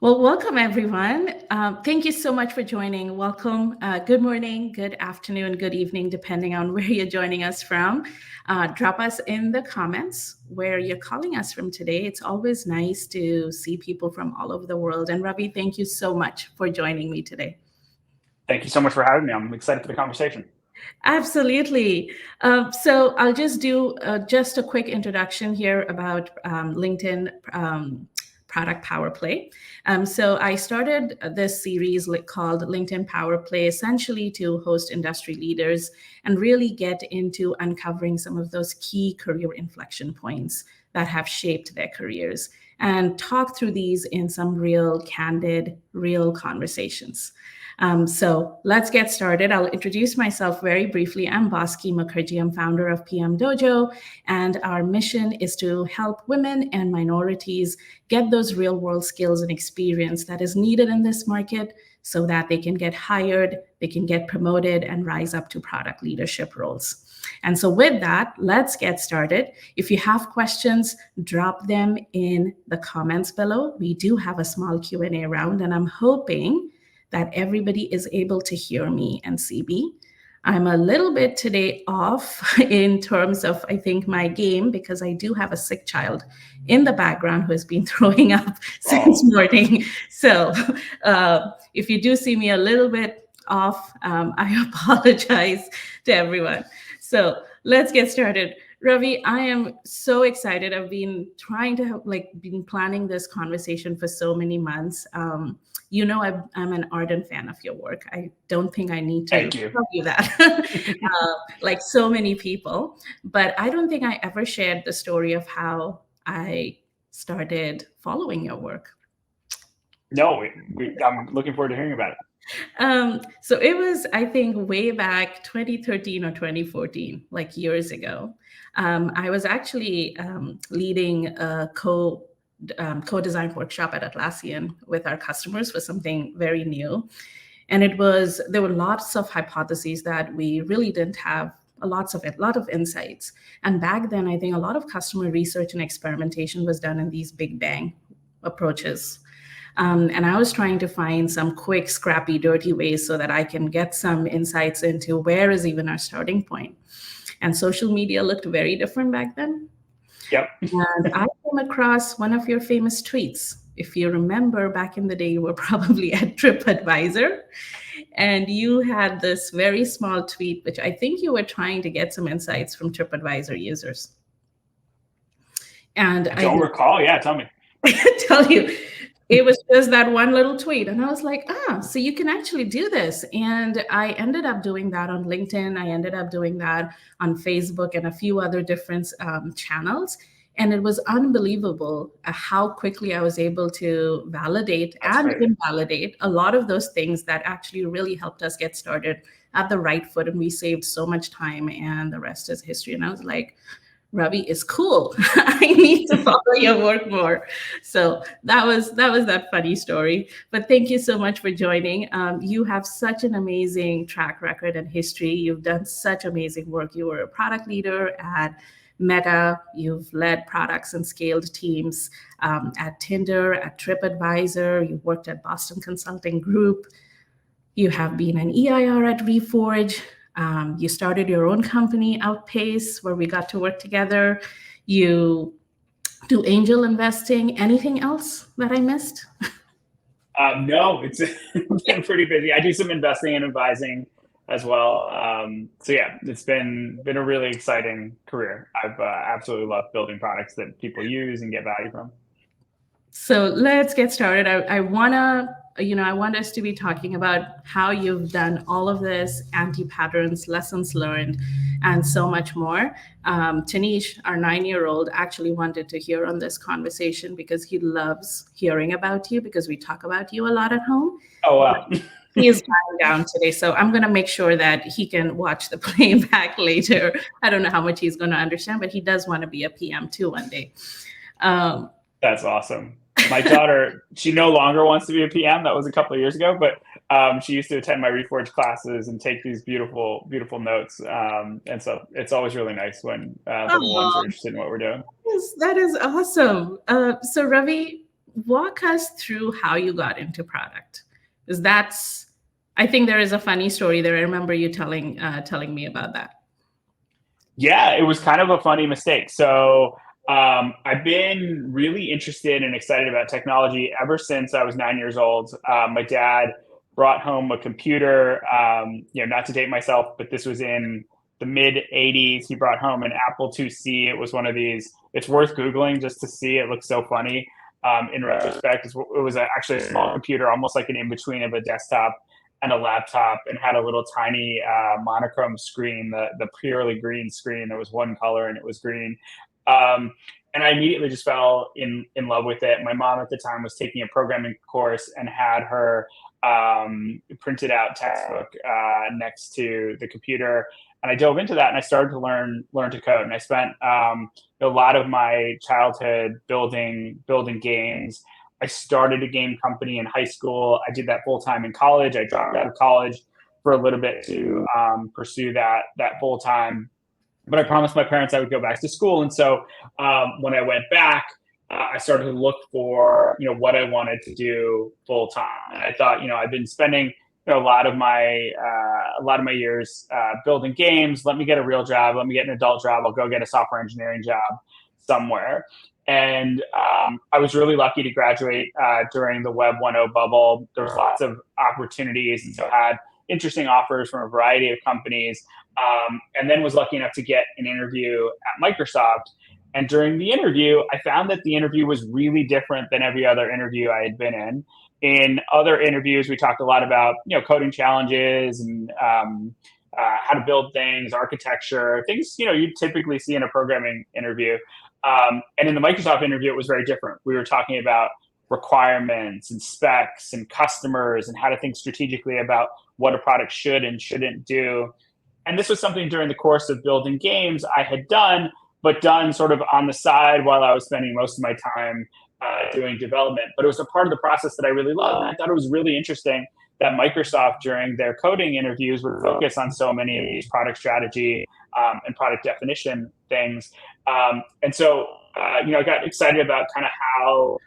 Well, welcome everyone. Thank you so much for joining. Welcome. Good morning, good afternoon, good evening, depending on where you're joining us from. Drop us in the comments where you're calling us from today. It's always nice to see people from all over the world. And Ravi, thank you so much for joining me today. Thank you so much for having me. I'm excited for the conversation. Absolutely. So I'll just do just a quick introduction here about LinkedIn product power play. So I started this series called LinkedIn Power Play, essentially to host industry leaders and really get into uncovering some of those key career inflection points that have shaped their careers and talk through these in some real candid, real conversations. So let's get started. I'll introduce myself very briefly. I'm Bhaski Mukherjee. I'm founder of PMDojo, and our mission is to help women and minorities get those real world skills and experience that is needed in this market so that they can get hired, they can get promoted, and rise up to product leadership roles. And so with that, let's get started. If you have questions, drop them in the comments below. We do have a small Q&A round, and I'm hoping that everybody is able to hear me and see me. I'm a little bit today off in terms of, I think, my game because I do have a sick child in the background who has been throwing up since morning. So if you do see me a little bit off, I apologize to everyone. So let's get started. Ravi, I am so excited. I've been trying to been planning this conversation for so many months. I'm an ardent fan of your work. I don't think I need to tell you that, like so many people. But I don't think I ever shared the story of how I started following your work. No, I'm looking forward to hearing about it. So it was, I think, way back 2013 or 2014, like years ago. I was actually leading a co-design workshop at Atlassian with our customers for something very new. And there were lots of hypotheses that we really didn't have a lot of insights. And back then, I think a lot of customer research and experimentation was done in these big bang approaches. And I was trying to find some quick, scrappy, dirty ways so that I can get some insights into where is even our starting point. And social media looked very different back then. Yep. And I came across one of your famous tweets. If you remember, back in the day, you were probably at TripAdvisor, and you had this very small tweet, which I think you were trying to get some insights from TripAdvisor users. And I don't recall. Yeah, tell me. Tell you. It was just that one little tweet. And I was like, so you can actually do this. And I ended up doing that on LinkedIn. I ended up doing that on Facebook and a few other different channels. And it was unbelievable how quickly I was able to validate and invalidate a lot of those things that actually really helped us get started at the right foot. And we saved so much time, and the rest is history. And I was like, Ravi is cool. I need to follow your work more. So that was that funny story. But thank you so much for joining. You have such an amazing track record and history. You've done such amazing work. You were a product leader at Meta. You've led products and scaled teams at Tinder, at TripAdvisor. You've worked at Boston Consulting Group. You have been an EIR at Reforge. You started your own company, Outpace, where we got to work together. You do angel investing. Anything else that I missed? No, it's been pretty busy. I do some investing and advising as well. So yeah, it's been a really exciting career. I've absolutely loved building products that people use and get value from. So let's get started. I want us to be talking about how you've done all of this, anti-patterns, lessons learned, and so much more. Tanish, our 9-year-old, actually wanted to hear on this conversation because he loves hearing about you because we talk about you a lot at home. Oh, wow. He is lying down today, so I'm going to make sure that he can watch the playback later. I don't know how much he's going to understand, but he does want to be a PM too one day. That's awesome. My daughter, she no longer wants to be a PM. That was a couple of years ago, but she used to attend my Reforge classes and take these beautiful, beautiful notes. And so it's always really nice when little ones are interested in what we're doing. Yes, that is awesome. So Ravi, walk us through how you got into product, because I think there is a funny story there. I remember you telling me about that. Yeah, it was kind of a funny mistake. So I've been really interested and excited about technology ever since I was 9 years old. My dad brought home a computer, not to date myself, but this was in the mid 80s. He brought home an Apple IIc. It was one of these, it's worth Googling just to see. It looks so funny. In retrospect, it was actually a small computer, almost like an in-between of a desktop and a laptop, and had a little tiny monochrome screen, the purely green screen that was one color and it was green. And I immediately just fell in love with it. My mom at the time was taking a programming course and had her printed out textbook next to the computer. And I dove into that and I started to learn to code. And I spent a lot of my childhood building games. I started a game company in high school. I did that full time in college. I dropped out of college for a little bit to pursue that full time. But I promised my parents I would go back to school. And so when I went back, I started to look for what I wanted to do full time. And I thought, I've been spending a lot of my years building games. Let me get a real job. Let me get an adult job. I'll go get a software engineering job somewhere. And I was really lucky to graduate during the Web 1.0 bubble. There was lots of opportunities, and so I had interesting offers from a variety of companies, and then was lucky enough to get an interview at Microsoft. And during the interview, I found that the interview was really different than every other interview I had been in. In other interviews, we talked a lot about coding challenges and how to build things, architecture, things you typically see in a programming interview. And in the Microsoft interview, it was very different. We were talking about requirements and specs and customers and how to think strategically about what a product should and shouldn't do. And this was something during the course of building games I had done, but done sort of on the side while I was spending most of my time doing development. But it was a part of the process that I really loved. And I thought it was really interesting that Microsoft, during their coding interviews, would focus on so many of these product strategy and product definition things. And so, I got excited about kind of how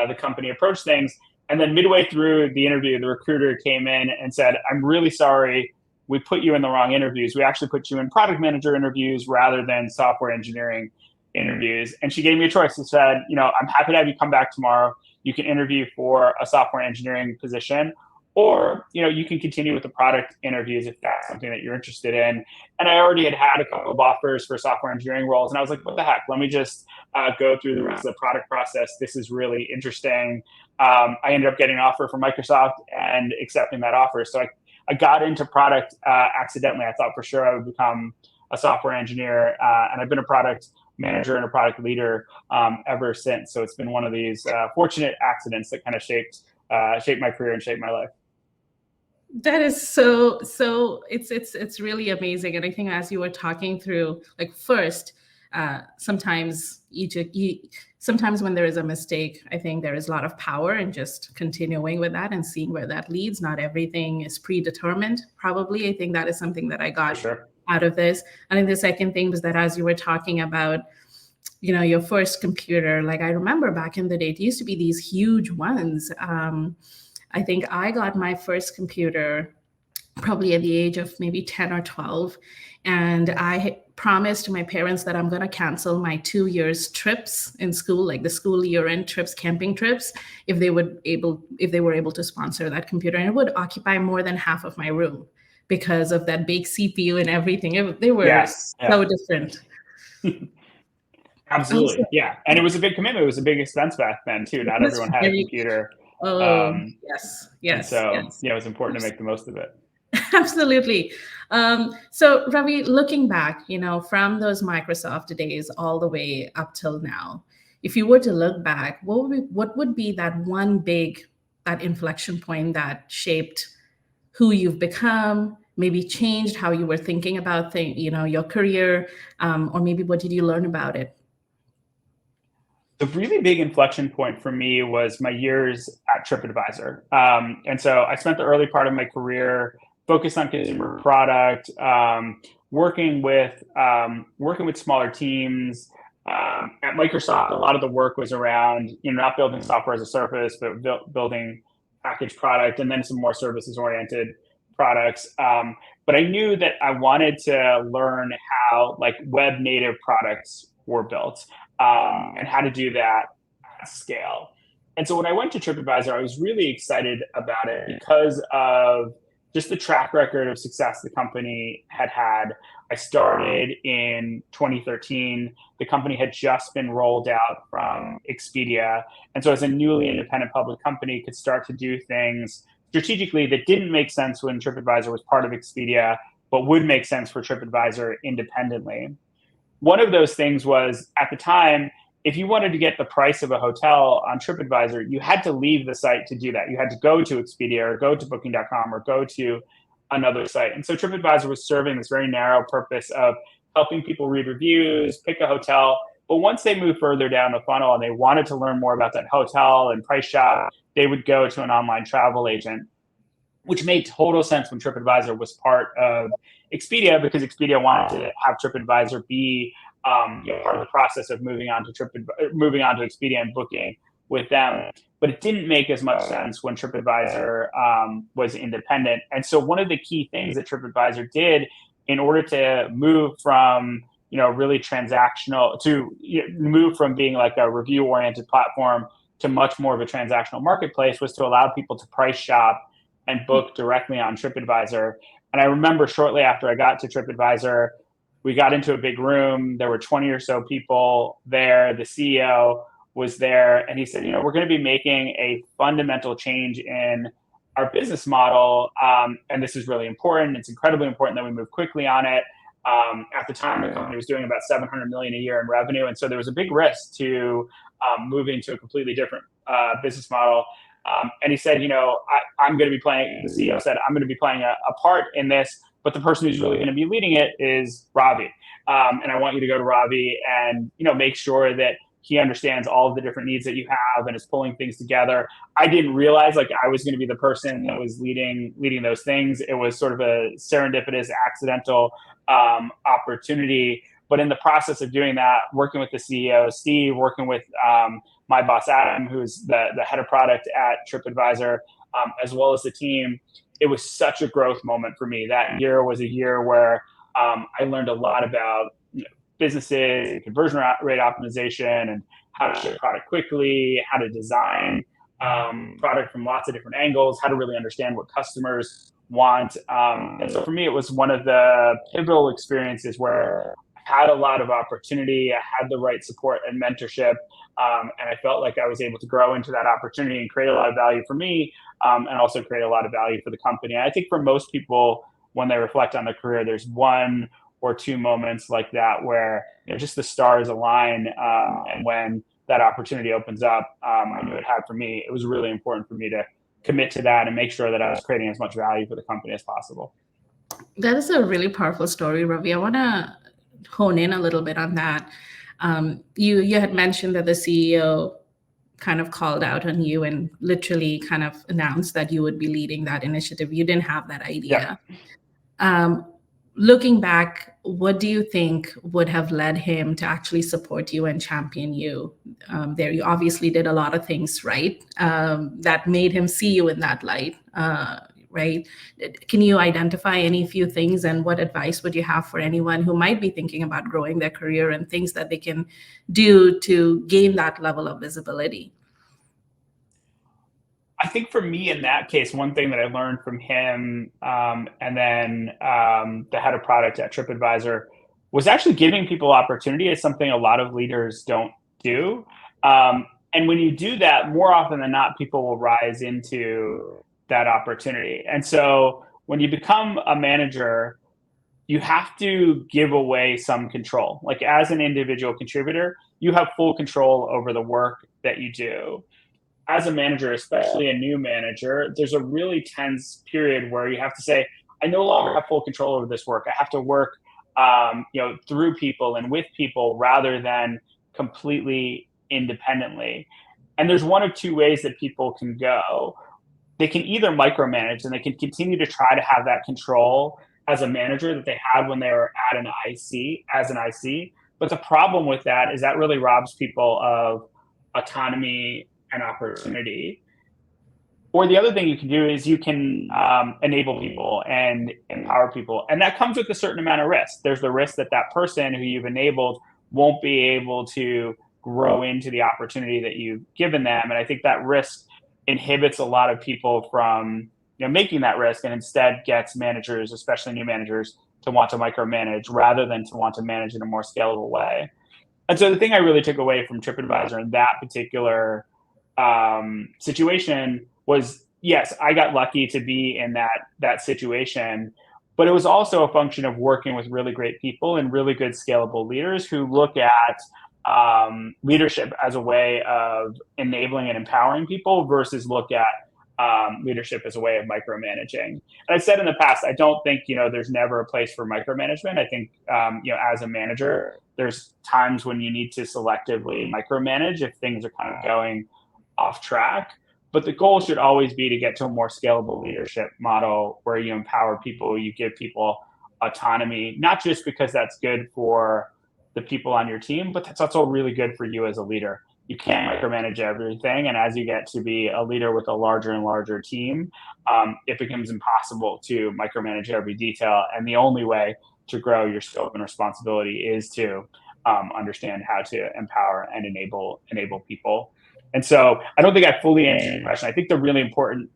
the company approached things. And then midway through the interview, the recruiter came in and said, "I'm really sorry, we put you in the wrong interviews. We actually put you in product manager interviews rather than software engineering interviews." And she gave me a choice. She said, "I'm happy to have you come back tomorrow. You can interview for a software engineering position, or you can continue with the product interviews if that's something that you're interested in." And I already had a couple of offers for software engineering roles, and I was like, "What the heck? Let me just go through the rest of the product process. This is really interesting." I ended up getting an offer from Microsoft and accepting that offer. So I got into product accidentally. I thought for sure I would become a software engineer, and I've been a product manager and a product leader ever since. So it's been one of these fortunate accidents that kind of shaped my career and shaped my life. That is so it's really amazing. And I think as you were talking through, like, first, sometimes sometimes when there is a mistake, I think there is a lot of power in just continuing with that and seeing where that leads. Not everything is predetermined, probably. I think that is something that I got out of this. And then the second thing was that as you were talking about, your first computer, like, I remember back in the day, it used to be these huge ones. I think I got my first computer probably at the age of maybe 10 or 12. And I promised my parents that I'm going to cancel my 2 years trips in school, like the school year-end trips, camping trips, if they were able to sponsor that computer. And it would occupy more than half of my room because of that big CPU and everything. They were so different. Absolutely. Yeah. And it was a big commitment. It was a big expense back then too. Not everyone had a computer. Yes. And so, it was important to make the most of it. Absolutely. So Ravi, looking back, from those Microsoft days all the way up till now, if you were to look back, what would be that that inflection point that shaped who you've become, maybe changed how you were thinking about your career, or maybe what did you learn about it? The really big inflection point for me was my years at TripAdvisor. And so I spent the early part of my career focused on consumer product, working with smaller teams, at Microsoft, a lot of the work was around, not building software as a service, but building packaged product, and then some more services oriented products. But I knew that I wanted to learn how like web native products were built, and how to do that at scale. And so when I went to TripAdvisor, I was really excited about it because of just the track record of success the company had had. I started in 2013. The company had just been rolled out from Expedia. And so as a newly independent public company, could start to do things strategically that didn't make sense when TripAdvisor was part of Expedia, but would make sense for TripAdvisor independently. One of those things was, at the time, if you wanted to get the price of a hotel on TripAdvisor, you had to leave the site to do that. You had to go to Expedia or go to Booking.com or go to another site. And so TripAdvisor was serving this very narrow purpose of helping people read reviews, pick a hotel. But once they moved further down the funnel and they wanted to learn more about that hotel and price shop, they would go to an online travel agent, which made total sense when TripAdvisor was part of Expedia, because Expedia wanted to have TripAdvisor be part of the process of moving on to Expedia and booking with them. But it didn't make as much sense when TripAdvisor was independent. And so one of the key things that TripAdvisor did in order to move from really transactional to move from being like a review-oriented platform to much more of a transactional marketplace was to allow people to price shop and book directly on TripAdvisor. And I remember shortly after I got to TripAdvisor, we got into a big room. There were 20 or so people there. The CEO was there, and he said, we're going to be making a fundamental change in our business model, and this is really important. It's incredibly important that we move quickly on it. At the time, the company was doing about $700 million a year in revenue, and so there was a big risk to moving to a completely different business model. And he said, I'm going to be playing, the CEO said, I'm going to be playing a part in this, but the person who's really going to be leading it is Ravi. And I want you to go to Ravi and, make sure that he understands all of the different needs that you have and is pulling things together. I didn't realize I was going to be the person that was leading those things. It was sort of a serendipitous, accidental opportunity. But in the process of doing that, working with the CEO, Steve, working with my boss, Adam, who's the head of product at TripAdvisor, as well as the team, it was such a growth moment for me. That year was a year where I learned a lot about businesses, conversion rate optimization, and how to ship product quickly, how to design product from lots of different angles, how to really understand what customers want. And so for me, it was one of the pivotal experiences where I had a lot of opportunity. I had the right support and mentorship. And I felt like I was able to grow into that opportunity and create a lot of value for me, and also create a lot of value for the company. And I think for most people, when they reflect on their career, there's one or two moments like that where just the stars align, and when that opportunity opens up, I knew it had for me. It was really important for me to commit to that and make sure that I was creating as much value for the company as possible. That is a really powerful story, Ravi. I want to hone in a little bit on that. You had mentioned that the CEO kind of called out on you and literally kind of announced that you would be leading that initiative. You didn't have that idea. Yeah. Looking back, what do you think would have led him to actually support you and champion you there? You obviously did a lot of things right that made him see you in that light, right? Can you identify any few things, and what advice would you have for anyone who might be thinking about growing their career and things that they can do to gain that level of visibility? I think for me in that case, one thing that I learned from him, and then the head of product at TripAdvisor, was actually giving people opportunity is something a lot of leaders don't do. And when you do that, more often than not, people will rise into that opportunity. And so when you become a manager, you have to give away some control. Like as an individual contributor, you have full control over the work that you do. As a manager, especially a new manager, there's a really tense period where you have to say, I no longer have full control over this work. I have to work through people and with people rather than completely independently. And there's one of two ways that people can go. They can either micromanage and they can continue to try to have that control as a manager that they had when they were at an IC, as an IC. But the problem with that is that really robs people of autonomy and opportunity. Or the other thing you can do is you can enable people and empower people. And that comes with a certain amount of risk. There's the risk that that person who you've enabled won't be able to grow into the opportunity that you've given them. And I think that risk inhibits a lot of people from making that risk, and instead gets managers, especially new managers, to want to micromanage rather than to want to manage in a more scalable way. And so the thing I really took away from TripAdvisor in that particular situation was, yes, I got lucky to be in that situation, but it was also a function of working with really great people and really good scalable leaders who look at leadership as a way of enabling and empowering people versus look at leadership as a way of micromanaging. And I've said in the past, I don't think there's never a place for micromanagement. I think as a manager, there's times when you need to selectively micromanage if things are kind of going off track. But the goal should always be to get to a more scalable leadership model where you empower people, you give people autonomy, not just because that's good for the people on your team, but that's also really good for you as a leader. You can't micromanage everything. And as you get to be a leader with a larger and larger team, it becomes impossible to micromanage every detail. And the only way to grow your scope and responsibility is to understand how to empower and enable people. And so I don't think I fully answered your question. I think the really important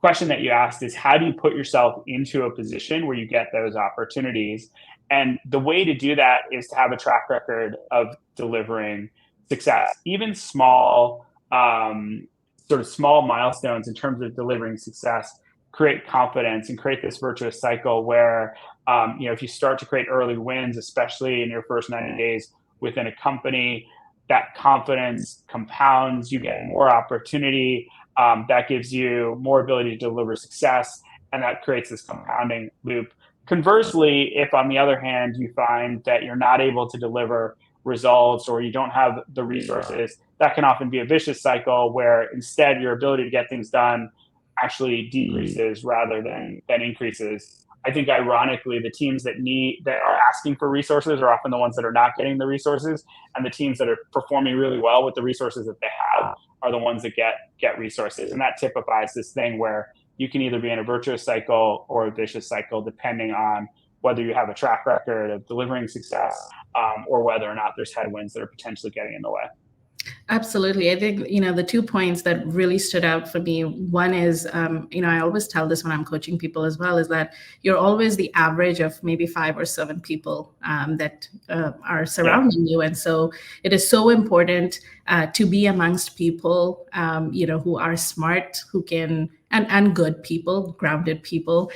question that you asked is, how do you put yourself into a position where you get those opportunities? And the way to do that is to have a track record of delivering success. Even small, sort of small milestones in terms of delivering success create confidence and create this virtuous cycle where, if you start to create early wins, especially in your first 90 days within a company, that confidence compounds, you get more opportunity, that gives you more ability to deliver success, and that creates this compounding loop. Conversely, if on the other hand, you find that you're not able to deliver results or you don't have the resources, that can often be a vicious cycle where instead your ability to get things done actually decreases rather than increases. I think ironically, the teams that are asking for resources are often the ones that are not getting the resources, and the teams that are performing really well with the resources that they have are the ones that get resources. And that typifies this thing where you can either be in a virtuous cycle or a vicious cycle, depending on whether you have a track record of delivering success or whether or not there's headwinds that are potentially getting in the way. Absolutely. I think, the 2 points that really stood out for me, one is, I always tell this when I'm coaching people as well, is that you're always the average of maybe 5 or 7 people that are surrounding you. And so it is so important to be amongst people, who are smart, who can, and good people, grounded people,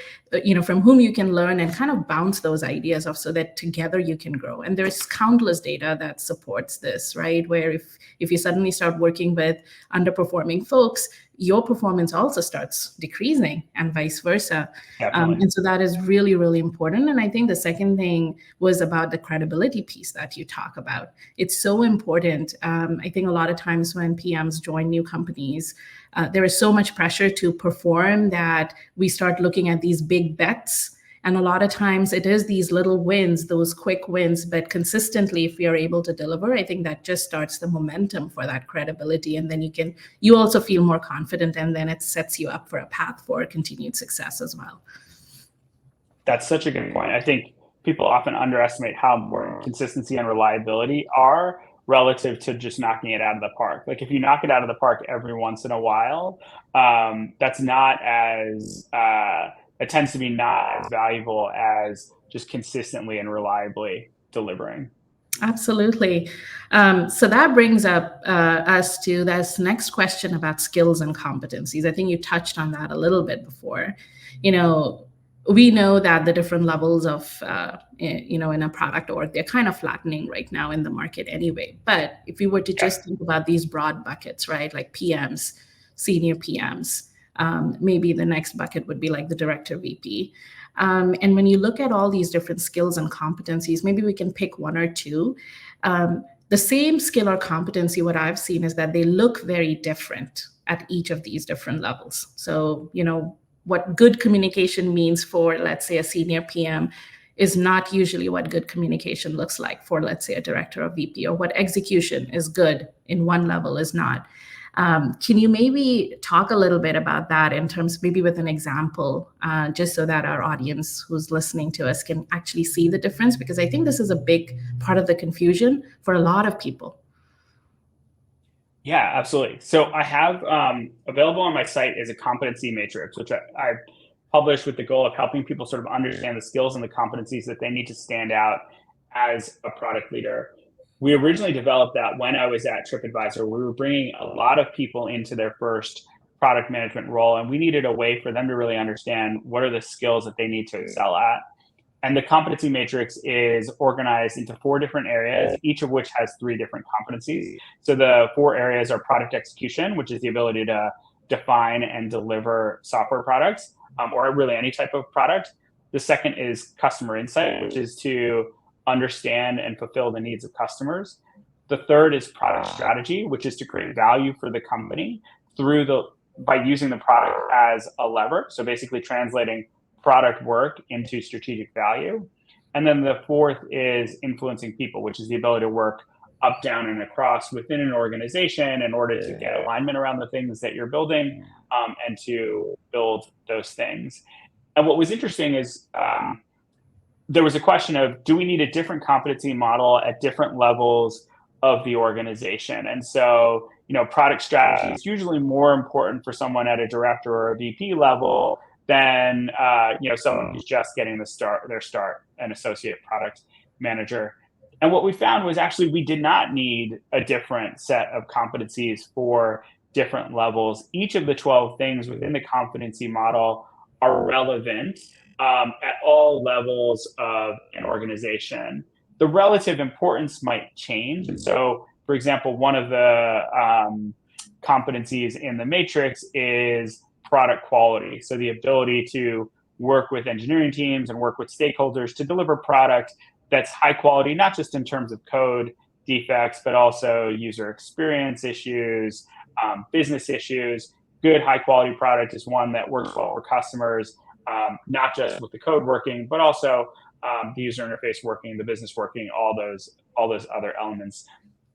from whom you can learn and kind of bounce those ideas off so that together you can grow. And there's countless data that supports this, right? Where if you suddenly start working with underperforming folks, your performance also starts decreasing and vice versa. And so that is really, really important. And I think the second thing was about the credibility piece that you talk about. It's so important. I think a lot of times when PMs join new companies, there is so much pressure to perform that we start looking at these big bets. And a lot of times it is these little wins, those quick wins, but consistently, if we are able to deliver, I think that just starts the momentum for that credibility. And then you also feel more confident, and then it sets you up for a path for continued success as well. That's such a good point. I think people often underestimate how important consistency and reliability are relative to just knocking it out of the park. Like if you knock it out of the park every once in a while, that's not as... it tends to be not as valuable as just consistently and reliably delivering. Absolutely. So that brings up us to this next question about skills and competencies. I think you touched on that a little bit before. We know that the different levels of, in a product org, they're kind of flattening right now in the market anyway. But if we were to just think about these broad buckets, right, like PMs, senior PMs, maybe the next bucket would be like the director VP. And when you look at all these different skills and competencies, maybe we can pick one or two. The same skill or competency, what I've seen is that they look very different at each of these different levels. So, what good communication means for, let's say, a senior PM is not usually what good communication looks like for, let's say, a director or VP, or what execution is good in one level is not. Can you maybe talk a little bit about that in terms, maybe with an example, just so that our audience who's listening to us can actually see the difference? Because I think this is a big part of the confusion for a lot of people. Yeah, absolutely. So I have available on my site is a competency matrix, which I published with the goal of helping people sort of understand the skills and the competencies that they need to stand out as a product leader. We originally developed that when I was at TripAdvisor. We were bringing a lot of people into their first product management role, and we needed a way for them to really understand what are the skills that they need to excel at. And the competency matrix is organized into 4 different areas, each of which has 3 different competencies. So the 4 areas are product execution, which is the ability to define and deliver software products, or really any type of product. The second is customer insight, which is to understand and fulfill the needs of customers. The third is product strategy, which is to create value for the company by using the product as a lever. So basically translating product work into strategic value. And then the fourth is influencing people, which is the ability to work up, down, and across within an organization in order to get alignment around the things that you're building, and to build those things. And what was interesting is there was a question of, do we need a different competency model at different levels of the organization? And so, product strategy is usually more important for someone at a director or a VP level than someone who's just getting their start, an associate product manager. And what we found was actually we did not need a different set of competencies for different levels. Each of the 12 things within the competency model are relevant at all levels of an organization. The relative importance might change. And so, for example, one of the competencies in the matrix is product quality. So the ability to work with engineering teams and work with stakeholders to deliver product that's high quality, not just in terms of code defects, but also user experience issues, business issues. Good high quality product is one that works well for customers, not just with the code working, but also the user interface working, the business working, all those other elements.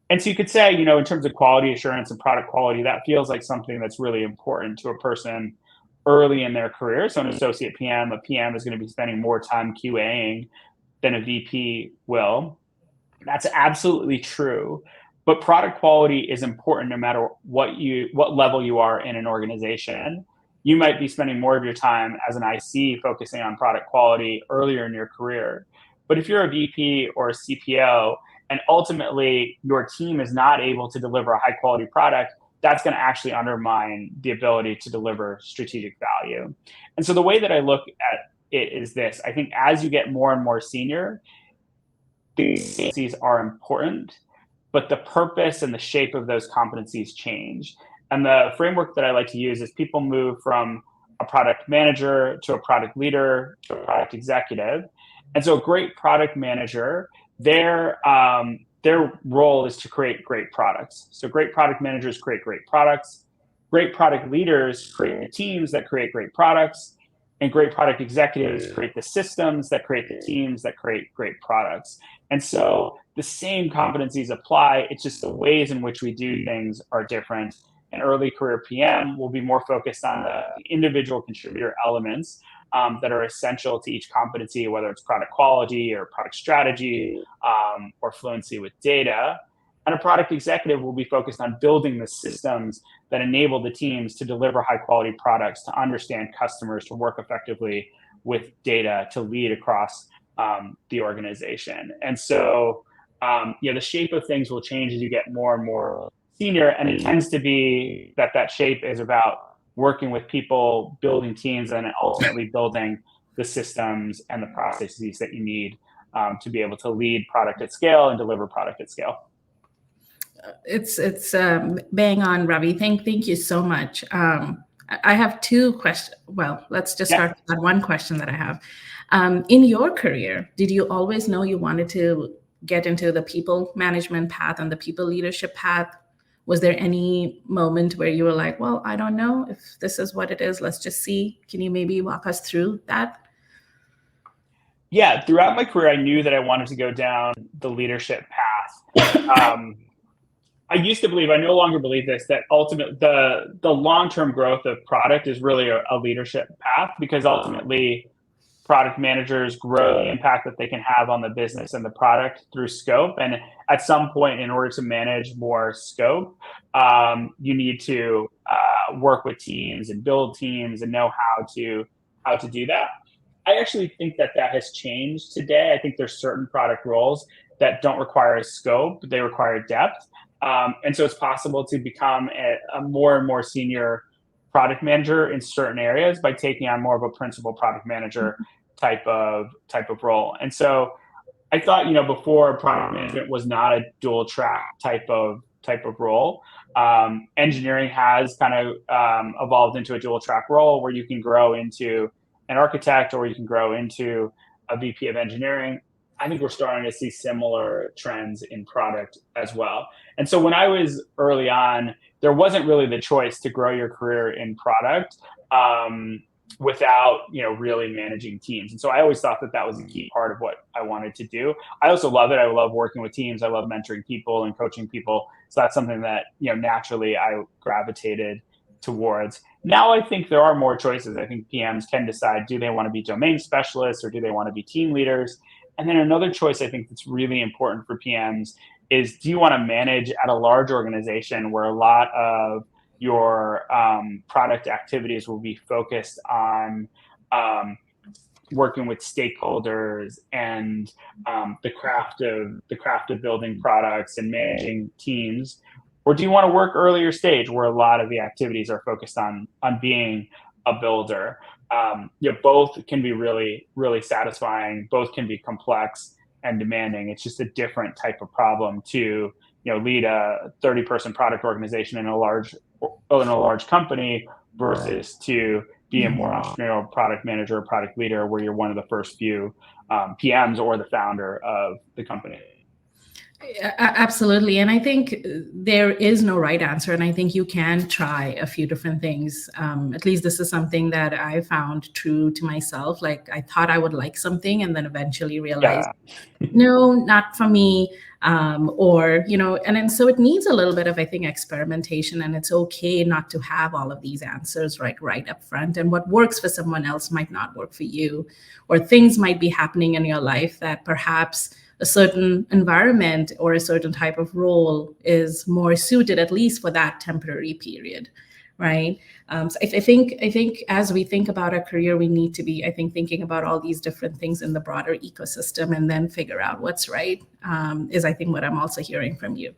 And so you could say, in terms of quality assurance and product quality, that feels like something that's really important to a person early in their career. So an associate PM, a PM is going to be spending more time QAing than a VP will. That's absolutely true. But product quality is important no matter what level you are in an organization. You might be spending more of your time as an IC focusing on product quality earlier in your career. But if you're a VP or a CPO, and ultimately your team is not able to deliver a high quality product, that's going to actually undermine the ability to deliver strategic value. And so the way that I look at it is this: I think as you get more and more senior, these competencies are important, but the purpose and the shape of those competencies change. And the framework that I like to use is people move from a product manager to a product leader to a product executive. And so a great product manager, their role is to create great products. So great product managers create great products. Great product leaders create the teams that create great products. And great product executives create the systems that create the teams that create great products. And so the same competencies apply. It's just the ways in which we do things are different. An early career PM will be more focused on the individual contributor elements that are essential to each competency, whether it's product quality or product strategy, or fluency with data. And a product executive will be focused on building the systems that enable the teams to deliver high quality products, to understand customers, to work effectively with data, to lead across the organization. And so, the shape of things will change as you get more and more senior. And it tends to be that shape is about working with people, building teams, and ultimately building the systems and the processes that you need to be able to lead product at scale and deliver product at scale. It's bang on, Ravi. Thank you so much. I have 2 questions. Well, let's just start with that one question that I have. In your career, did you always know you wanted to get into the people management path and the people leadership path? Was there any moment where you were like, well, I don't know if this is what it is, let's just see? Can you maybe walk us through that? Yeah, throughout my career, I knew that I wanted to go down the leadership path. I used to believe, I no longer believe this, that ultimately the long-term growth of product is really a leadership path, because ultimately product managers grow the impact that they can have on the business and the product through scope. And at some point, in order to manage more scope, you need to work with teams and build teams and know how to do that. I actually think that has changed today. I think there's certain product roles that don't require scope; they require depth. And so it's possible to become a more and more senior product manager in certain areas by taking on more of a principal product manager type of role. And so I thought, before, product management was not a dual track type of role. Engineering has kind of evolved into a dual track role where you can grow into an architect or you can grow into a VP of engineering. I think we're starting to see similar trends in product as well. And so when I was early on, there wasn't really the choice to grow your career in product without really managing teams. And so I always thought that was a key part of what I wanted to do. I also love it. I love working with teams. I love mentoring people and coaching people. So that's something that naturally I gravitated towards. Now I think there are more choices. I think PMs can decide, do they want to be domain specialists or do they want to be team leaders? And then another choice I think that's really important for PMs is, do you want to manage at a large organization where a lot of your product activities will be focused on working with stakeholders and the craft of building products and managing teams? Or do you want to work earlier stage where a lot of the activities are focused on being a builder? Both can be really, really satisfying. Both can be complex and demanding. It's just a different type of problem to lead a 30-person product organization in a large company versus to be a more entrepreneurial product manager or product leader where you're one of the first few PMs or the founder of the company. Absolutely. And I think there is no right answer. And I think you can try a few different things. At least this is something that I found true to myself. Like, I thought I would like something and then eventually realized, no, not for me. And then so it needs a little bit of, I think, experimentation, and it's okay not to have all of these answers right up front. And what works for someone else might not work for you, or things might be happening in your life that perhaps a certain environment or a certain type of role is more suited, at least for that temporary period, right? So I think as we think about our career, we need to be, I think, thinking about all these different things in the broader ecosystem and then figure out what's right, is I think what I'm also hearing from you.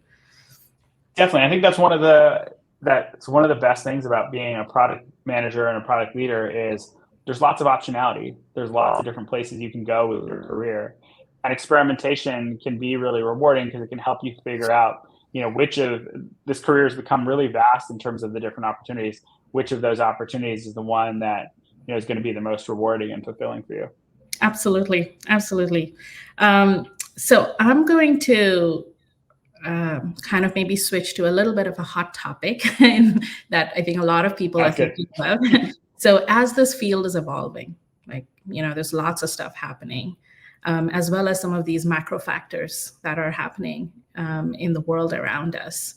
Definitely. I think that's one of the best things about being a product manager and a product leader is there's lots of optionality. There's lots of different places you can go with your career. And experimentation can be really rewarding because it can help you figure out, which of this career has become really vast in terms of the different opportunities. Which of those opportunities is the one that is going to be the most rewarding and fulfilling for you? Absolutely. So I'm going to kind of maybe switch to a little bit of a hot topic that I think a lot of people are thinking about. So as this field is evolving, there's lots of stuff happening. As well as some of these macro factors that are happening in the world around us.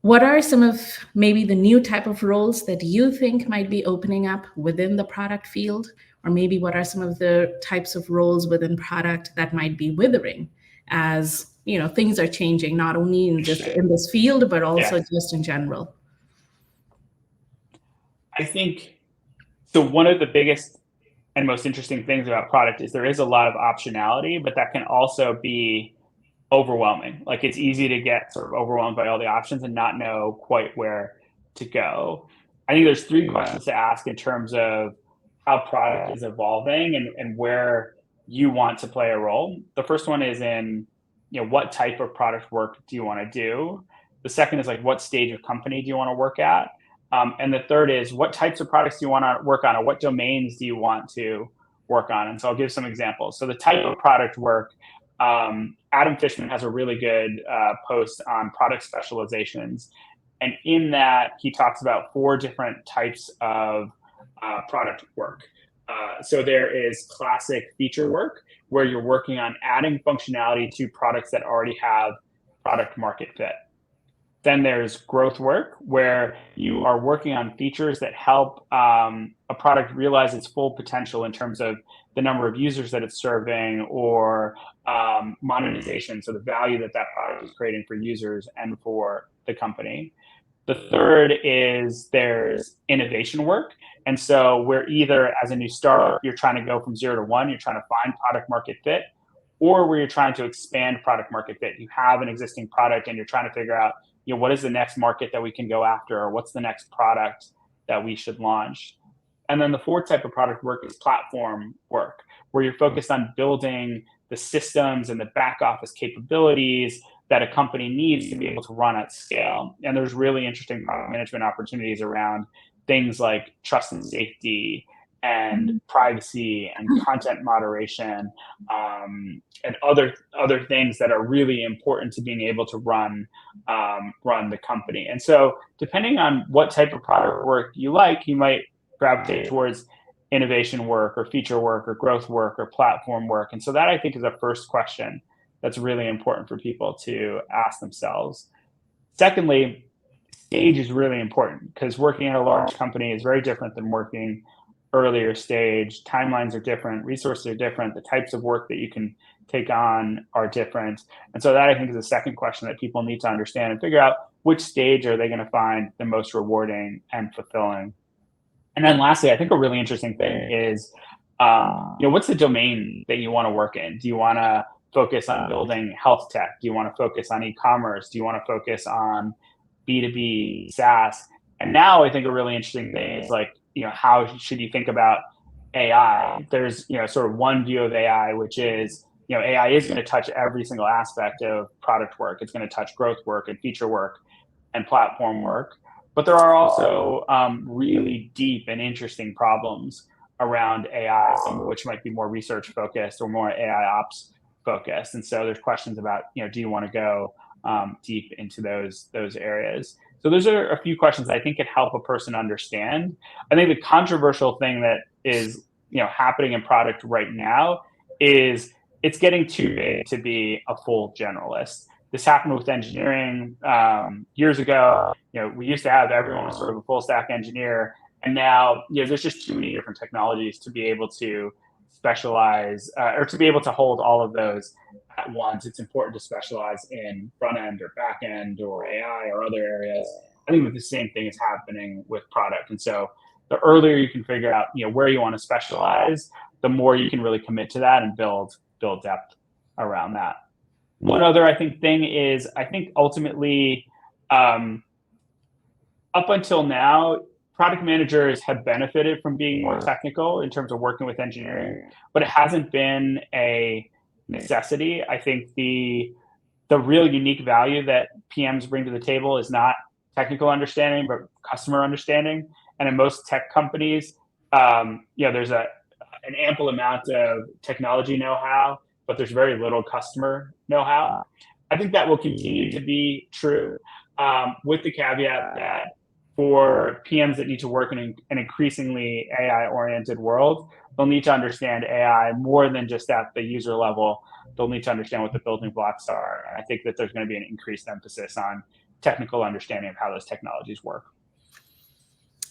What are some of maybe the new type of roles that you think might be opening up within the product field? Or maybe what are some of the types of roles within product that might be withering as things are changing, not only in this field, but also just in general? I think so. One of the biggest and most interesting things about product is there is a lot of optionality, but that can also be overwhelming. Like, it's easy to get sort of overwhelmed by all the options and not know quite where to go. I think there's three questions to ask in terms of how product is evolving and where you want to play a role. The first one is in, what type of product work do you want to do? The second is what stage of company do you want to work at? And the third is, what types of products do you want to work on, or what domains do you want to work on? And so I'll give some examples. So the type of product work, Adam Fishman has a really good post on product specializations. And in that, he talks about 4 different types of product work. So there is classic feature work where you're working on adding functionality to products that already have product market fit. Then there's growth work where you are working on features that help a product realize its full potential in terms of the number of users that it's serving or monetization, so the value that that product is creating for users and for the company. The third is there's innovation work. And so we're either, as a new startup, you're trying to go from 0 to 1, you're trying to find product market fit, or where you're trying to expand product market fit. You have an existing product and you're trying to figure out, what is the next market that we can go after, or what's the next product that we should launch. And then the fourth type of product work is platform work, where you're focused on building the systems and the back office capabilities that a company needs to be able to run at scale. And there's really interesting product management opportunities around things like trust and safety and privacy and content moderation, and other things that are really important to being able to run the company. And so depending on what type of product work you like, you might gravitate towards innovation work or feature work or growth work or platform work. And so that, I think, is a first question that's really important for people to ask themselves. Secondly, stage is really important because working at a large company is very different than working earlier stage. Timelines are different, resources are different, the types of work that you can take on are different. And so that, I think, is the second question that people need to understand and figure out which stage are they going to find the most rewarding and fulfilling. And then lastly, I think a really interesting thing is, what's the domain that you want to work in? Do you want to focus on building health tech? Do you want to focus on e-commerce? Do you want to focus on B2B, SaaS? And now I think a really interesting thing is like, how should you think about AI? There's, sort of one view of AI, which is, AI is going to touch every single aspect of product work. It's going to touch growth work and feature work and platform work. But there are also really deep and interesting problems around AI, some of which might be more research focused or more AI ops focused. And so there's questions about, do you want to go deep into those areas? So those are a few questions I think could help a person understand. I think the controversial thing that is, happening in product right now is it's getting too big to be a full generalist. This happened with engineering years ago. We used to have everyone sort of a full stack engineer, and now there's just too many different technologies to be able to specialize or to be able to hold all of those at once. It's important to specialize in front end or back end or AI or other areas. I think the same thing is happening with product. And so the earlier you can figure out where you want to specialize, the more you can really commit to that and build depth around that. One other, I think, thing is, I think ultimately, up until now, product managers have benefited from being more technical in terms of working with engineering, but it hasn't been a necessity. I think the real unique value that PMs bring to the table is not technical understanding, but customer understanding. And in most tech companies, there's an ample amount of technology know-how, but there's very little customer know-how. I think that will continue to be true, with the caveat that for PMs that need to work in an increasingly AI-oriented world, they'll need to understand AI more than just at the user level. They'll need to understand what the building blocks are. And I think that there's going to be an increased emphasis on technical understanding of how those technologies work.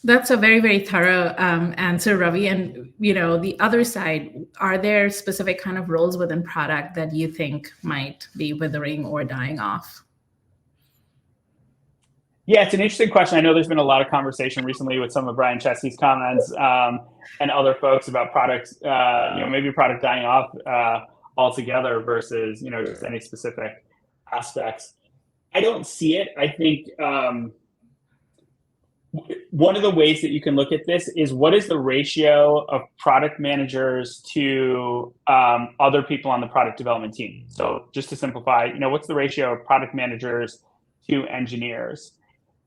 That's a very, very thorough answer, Ravi. And, the other side, are there specific kind of roles within product that you think might be withering or dying off? Yeah, it's an interesting question. I know there's been a lot of conversation recently with some of Brian Chesky's comments and other folks about products, maybe product dying off altogether versus, just any specific aspects. I don't see it. I think one of the ways that you can look at this is what is the ratio of product managers to other people on the product development team. So just to simplify, what's the ratio of product managers to engineers?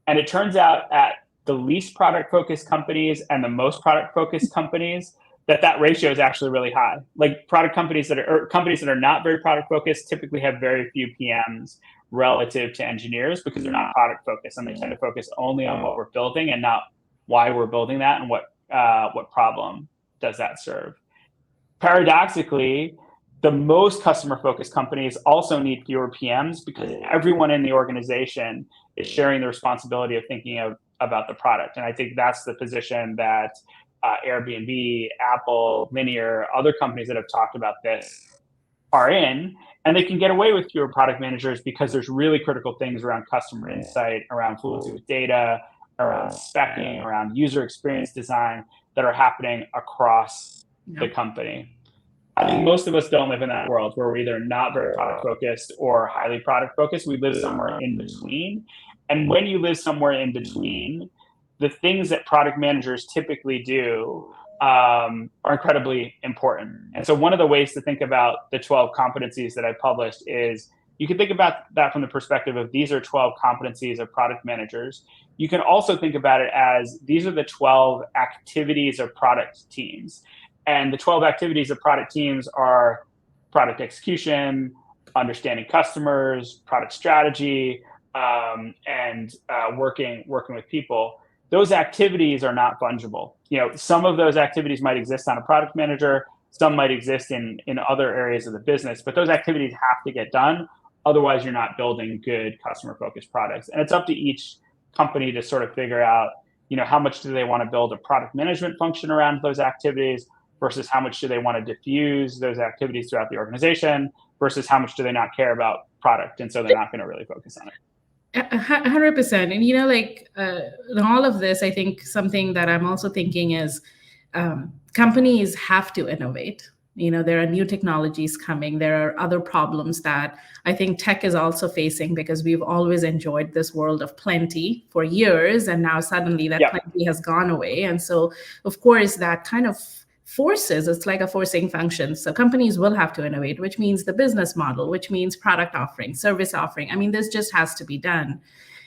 And it turns out at the least product focused companies and the most product focused companies, that ratio is actually really high. Like companies that are not very product focused typically have very few PMs relative to engineers because they're not product focused, and they tend to focus only on what we're building and not why we're building that and what problem does that serve? Paradoxically, the most customer-focused companies also need fewer PMs because everyone in the organization is sharing the responsibility of thinking about the product. And I think that's the position that Airbnb, Apple, Linear, other companies that have talked about this are in. And they can get away with fewer product managers because there's really critical things around customer insight, around fluency with data, around speccing, around user experience design that are happening across the company. I think most of us don't live in that world where we're either not very product focused or highly product focused. We live somewhere in between. And when you live somewhere in between, the things that product managers typically do are incredibly important. And so one of the ways to think about the 12 competencies that I published is you can think about that from the perspective of these are 12 competencies of product managers. You can also think about it as these are the 12 activities of product teams. And the 12 activities of product teams are product execution, understanding customers, product strategy, and working with people. Those activities are not fungible. Some of those activities might exist on a product manager, some might exist in other areas of the business, but those activities have to get done. Otherwise, you're not building good customer-focused products. And it's up to each company to sort of figure out, how much do they want to build a product management function around those activities versus how much do they want to diffuse those activities throughout the organization versus how much do they not care about product. And so they're not going to really focus on it. 100%. And, in all of this, I think something that I'm also thinking is companies have to innovate. There are new technologies coming. There are other problems that I think tech is also facing because we've always enjoyed this world of plenty for years. And now suddenly that plenty has gone away. And so, of course, that kind of it's like a forcing function. So companies will have to innovate, which means the business model, which means product offering, service offering. I mean, this just has to be done.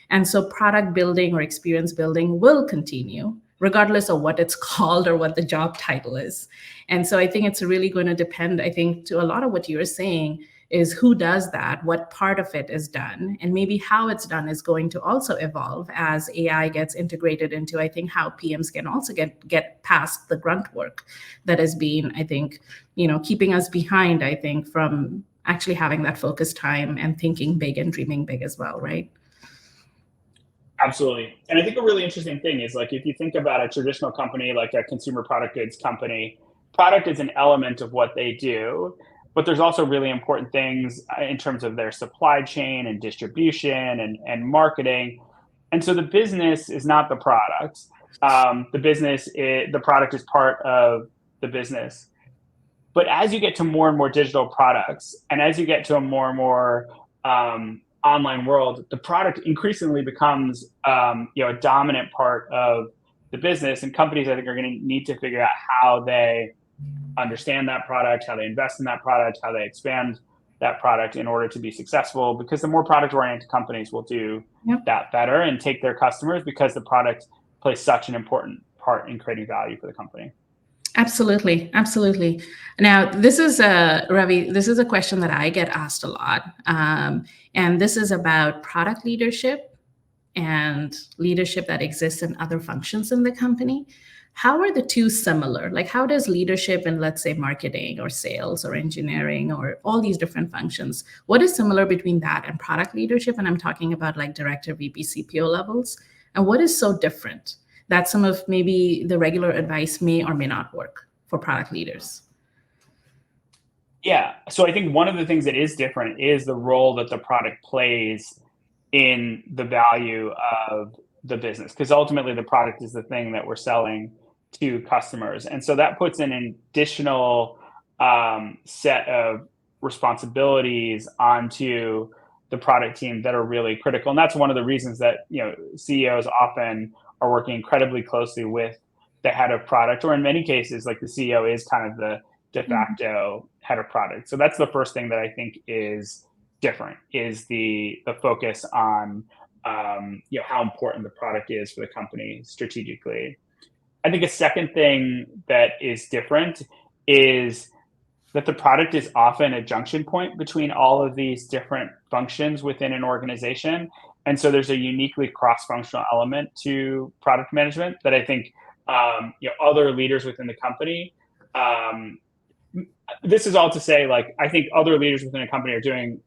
And so product building or experience building will continue, regardless of what it's called or what the job title is. And so I think it's really going to depend, I think, to a lot of what you're saying is who does that, what part of it is done, and maybe how it's done is going to also evolve as AI gets integrated into, I think, how PMs can also get past the grunt work that has been, I think, keeping us behind, I think, from actually having that focused time and thinking big and dreaming big as well, right? Absolutely. And I think a really interesting thing is, like, if you think about a traditional company, like a consumer product goods company, product is an element of what they do, but there's also really important things in terms of their supply chain and distribution and marketing. And so the business is not the product. The product is part of the business. But as you get to more and more digital products, and as you get to a more and more online world, the product increasingly becomes a dominant part of the business. And companies, I think, are going to need to figure out how they understand that product, how they invest in that product, how they expand that product in order to be successful. Because the more product-oriented companies will do that better and take their customers because the product plays such an important part in creating value for the company. Absolutely. Absolutely. Now, this is Ravi, this is a question that I get asked a lot. And this is about product leadership and leadership that exists in other functions in the company. How are the two similar? Like, how does leadership in, let's say, marketing or sales or engineering or all these different functions, what is similar between that and product leadership? And I'm talking about like director, VP, CPO levels. And what is so different that some of maybe the regular advice may or may not work for product leaders? Yeah. So I think one of the things that is different is the role that the product plays in the value of the business, because ultimately the product is the thing that we're selling to customers. And so that puts an additional set of responsibilities onto the product team that are really critical. And that's one of the reasons that CEOs often are working incredibly closely with the head of product, or in many cases, like the CEO is kind of the de facto head of product. So that's the first thing that I think is different, is the focus on how important the product is for the company strategically. I think a second thing that is different is that the product is often a junction point between all of these different functions within an organization. And so there's a uniquely cross-functional element to product management that I think other leaders within the company. This is all to say, like, I think other leaders within a company are doing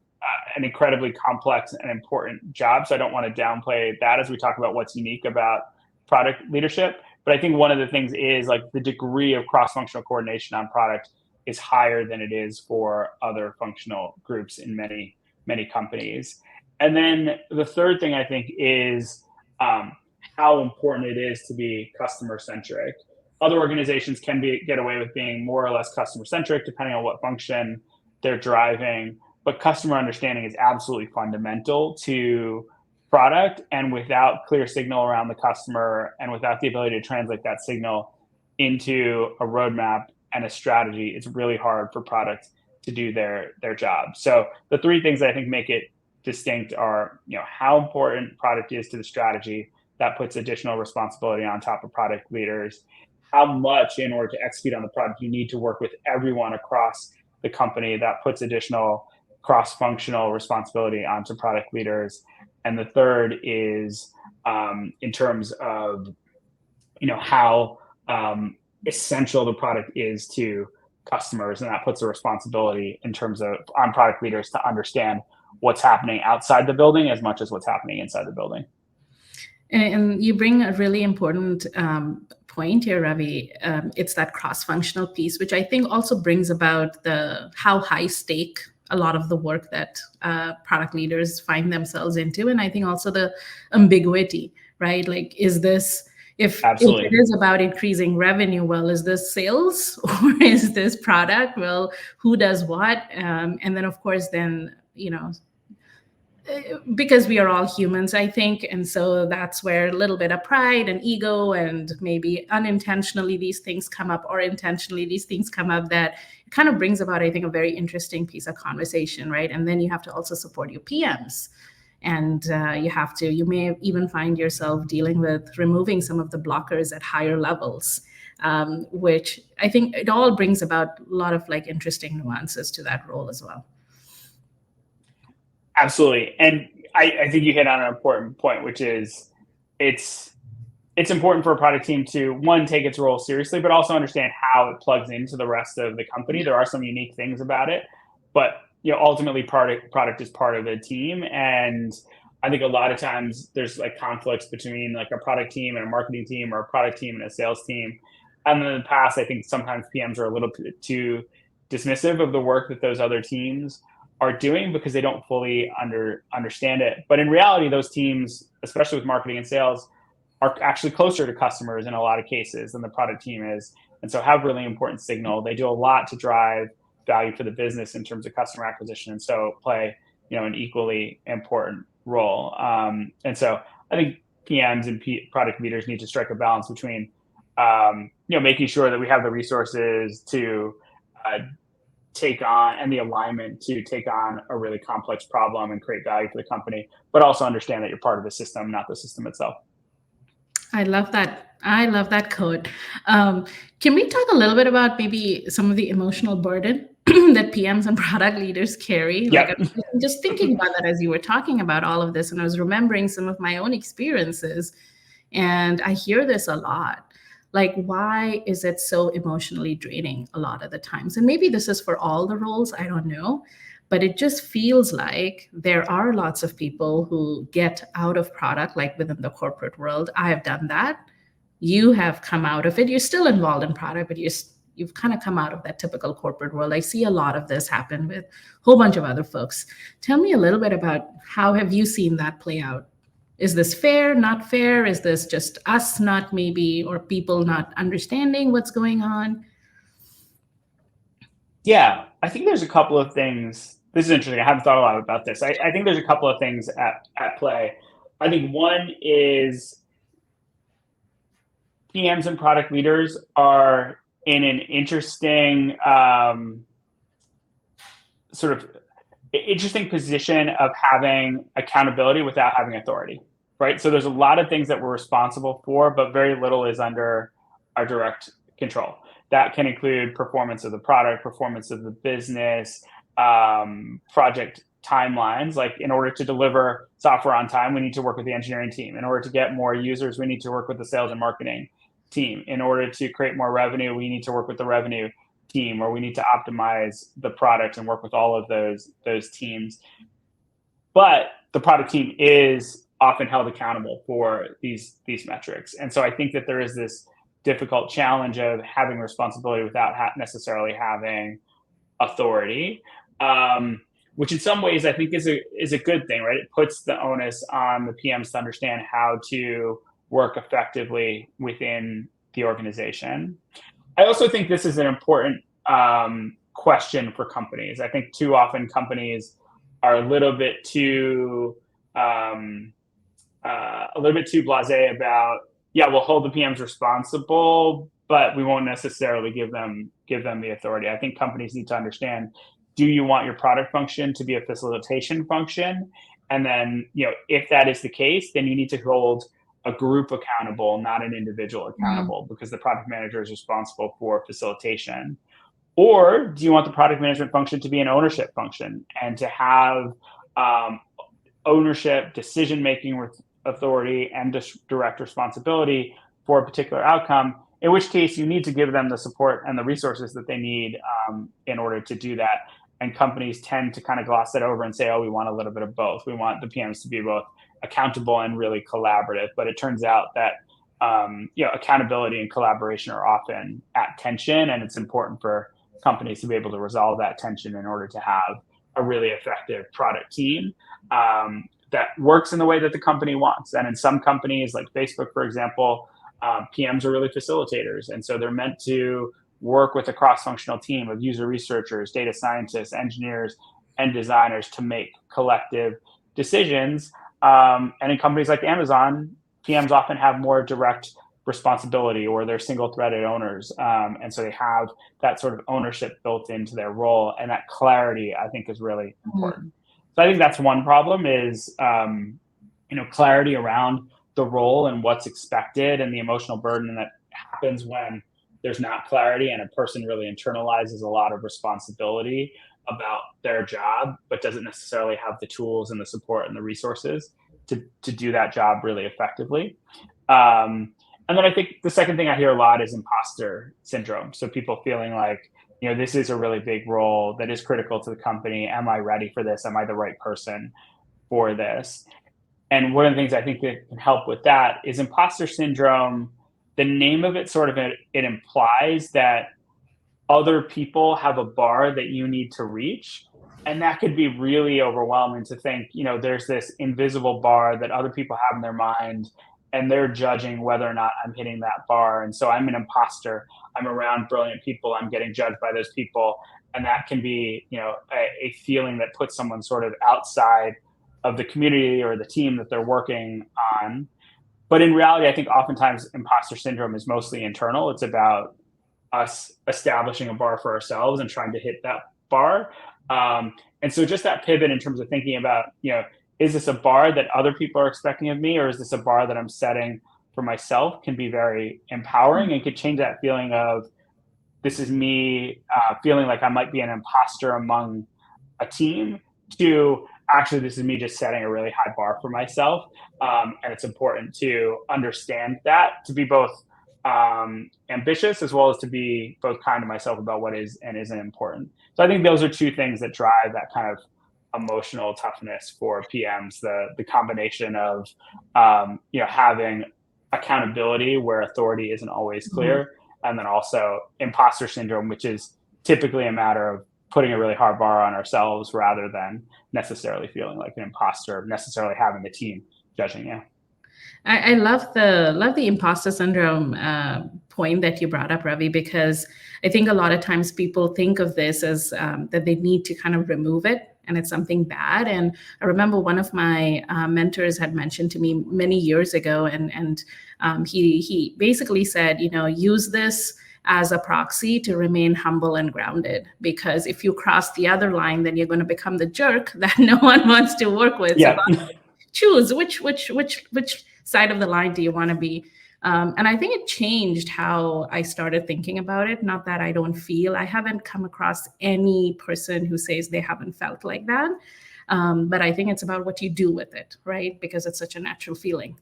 an incredibly complex and important job. So I don't want to downplay that as we talk about what's unique about product leadership. But I think one of the things is like the degree of cross-functional coordination on product is higher than it is for other functional groups in many, many companies. And then the third thing I think is how important it is to be customer-centric. Other organizations can get away with being more or less customer-centric, depending on what function they're driving. But customer understanding is absolutely fundamental to product. And without clear signal around the customer and without the ability to translate that signal into a roadmap and a strategy, it's really hard for product to do their job. So the three things that I think make it distinct are, how important product is to the strategy. That puts additional responsibility on top of product leaders. How much, in order to execute on the product, you need to work with everyone across the company. That puts additional cross-functional responsibility onto product leaders. And the third is in terms of, how essential the product is to customers. And that puts a responsibility in terms of on product leaders to understand what's happening outside the building as much as what's happening inside the building. And you bring a really important point here, Ravi. It's that cross-functional piece, which I think also brings about how high stake a lot of the work that product leaders find themselves into. And I think also the ambiguity, right? Like, is this, if it is about increasing revenue, well, is this sales or is this product? Well, who does what? And then, of course, because we are all humans, I think. And so that's where a little bit of pride and ego and maybe unintentionally these things come up, or intentionally these things come up, that kind of brings about, I think, a very interesting piece of conversation, right? And then you have to also support your PMs. And you may even find yourself dealing with removing some of the blockers at higher levels, which I think it all brings about a lot of like interesting nuances to that role as well. Absolutely. And I think you hit on an important point, which is it's important for a product team to, one, take its role seriously, but also understand how it plugs into the rest of the company. There are some unique things about it, but ultimately product is part of the team. And I think a lot of times there's like conflicts between like a product team and a marketing team, or a product team and a sales team. And in the past, I think sometimes PMs are a little bit too dismissive of the work that those other teams are doing because they don't fully understand it. But in reality, those teams, especially with marketing and sales, are actually closer to customers in a lot of cases than the product team is. And so have really important signal. They do a lot to drive value for the business in terms of customer acquisition, and so play, an equally important role. And so I think PMs and product leaders need to strike a balance between, making sure that we have the resources to take on, and the alignment to take on a really complex problem and create value for the company, but also understand that you're part of the system, not the system itself. I love that. I love that code. Can we talk a little bit about maybe some of the emotional burden that PMs and product leaders carry? Yep. Like, I'm just thinking about that as you were talking about all of this, and I was remembering some of my own experiences, and I hear this a lot. Like, why is it so emotionally draining a lot of the times? And maybe this is for all the roles, I don't know. But it just feels like there are lots of people who get out of product, like within the corporate world. I have done that. You have come out of it. You're still involved in product, but you've kind of come out of that typical corporate world. I see a lot of this happen with a whole bunch of other folks. Tell me a little bit about how have you seen that play out? Is this fair, not fair? Is this just us not maybe, or people not understanding what's going on? Yeah, I think there's a couple of things. This is interesting. I haven't thought a lot about this. I think there's a couple of things at play. I think one is PMs and product leaders are in an interesting interesting position of having accountability without having authority, right? So there's a lot of things that we're responsible for, but very little is under our direct control. That can include performance of the product, performance of the business, project timelines. Like, in order to deliver software on time, we need to work with the engineering team. In order to get more users, we need to work with the sales and marketing team. In order to create more revenue, we need to work with the revenue team, or we need to optimize the product and work with all of those teams. But the product team is often held accountable for these metrics. And so I think that there is this difficult challenge of having responsibility without necessarily having authority, which in some ways I think is a good thing, right? It puts the onus on the PMs to understand how to work effectively within the organization. I also think this is an important question for companies. I think too often companies are a little bit too blasé about, yeah, we'll hold the PMs responsible, but we won't necessarily give them the authority. I think companies need to understand, do you want your product function to be a facilitation function? And then, if that is the case, then you need to hold a group accountable, not an individual accountable, because the product manager is responsible for facilitation. Or do you want the product management function to be an ownership function and to have ownership, decision-making with authority, and direct responsibility for a particular outcome, in which case you need to give them the support and the resources that they need in order to do that. And companies tend to kind of gloss that over and say, oh, we want a little bit of both. We want the PMs to be both accountable and really collaborative. But it turns out that accountability and collaboration are often at tension, and it's important for companies to be able to resolve that tension in order to have a really effective product team that works in the way that the company wants. And in some companies, like Facebook, for example, PMs are really facilitators. And so they're meant to work with a cross-functional team of user researchers, data scientists, engineers, and designers to make collective decisions. And in companies like Amazon, PMs often have more direct responsibility, or they're single-threaded owners. And so they have that sort of ownership built into their role. And that clarity, I think, is really important. So I think that's one problem is, clarity around the role and what's expected, and the emotional burden that happens when there's not clarity and a person really internalizes a lot of responsibility about their job, but doesn't necessarily have the tools and the support and the resources to do that job really effectively. And then I think the second thing I hear a lot is imposter syndrome. So people feeling like, this is a really big role that is critical to the company. Am I ready for this? Am I the right person for this? And one of the things I think that can help with that is imposter syndrome. The name of it it implies that other people have a bar that you need to reach. And that could be really overwhelming to think, there's this invisible bar that other people have in their mind, and they're judging whether or not I'm hitting that bar. And so I'm an imposter. I'm around brilliant people. I'm getting judged by those people. And that can be, a feeling that puts someone sort of outside of the community or the team that they're working on. But in reality, I think oftentimes imposter syndrome is mostly internal. It's about us establishing a bar for ourselves and trying to hit that bar. And so just that pivot in terms of thinking about, is this a bar that other people are expecting of me, or is this a bar that I'm setting for myself, can be very empowering and could change that feeling of, this is me feeling like I might be an imposter among a team, to actually, this is me just setting a really high bar for myself. And it's important to understand that, to be both ambitious as well as to be both kind to myself about what is and isn't important. So I think those are two things that drive that kind of emotional toughness for PMs, the combination of having accountability where authority isn't always clear, and then also imposter syndrome, which is typically a matter of putting a really hard bar on ourselves rather than necessarily feeling like an imposter, necessarily having the team judging you. I love the imposter syndrome point that you brought up, Ravi, because I think a lot of times people think of this as that they need to kind of remove it, and it's something bad. And I remember one of my mentors had mentioned to me many years ago, and he basically said, use this as a proxy to remain humble and grounded, because if you cross the other line, then you're going to become the jerk that no one wants to work with. Yeah. So choose which side of the line do you want to be. And I think it changed how I started thinking about it. Not that I haven't come across any person who says they haven't felt like that. But I think it's about what you do with it, right? Because it's such a natural feeling.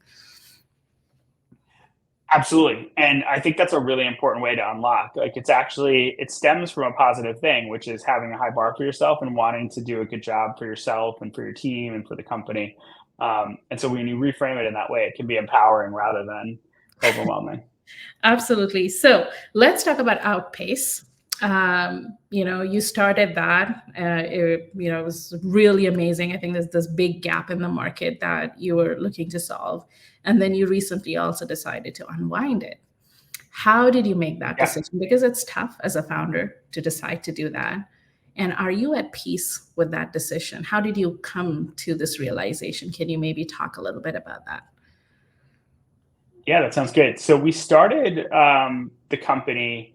Absolutely. And I think that's a really important way to unlock. Like it stems from a positive thing, which is having a high bar for yourself and wanting to do a good job for yourself and for your team and for the company. And so when you reframe it in that way, it can be empowering rather than overwhelming. Absolutely. So let's talk about Outpace. You started that. It was really amazing. I think there's this big gap in the market that you were looking to solve, and then you recently also decided to unwind it. How did you make that Yeah. decision? Because it's tough as a founder to decide to do that. And are you at peace with that decision? How did you come to this realization? Can you maybe talk a little bit about that? Yeah, that sounds good. So we started the company.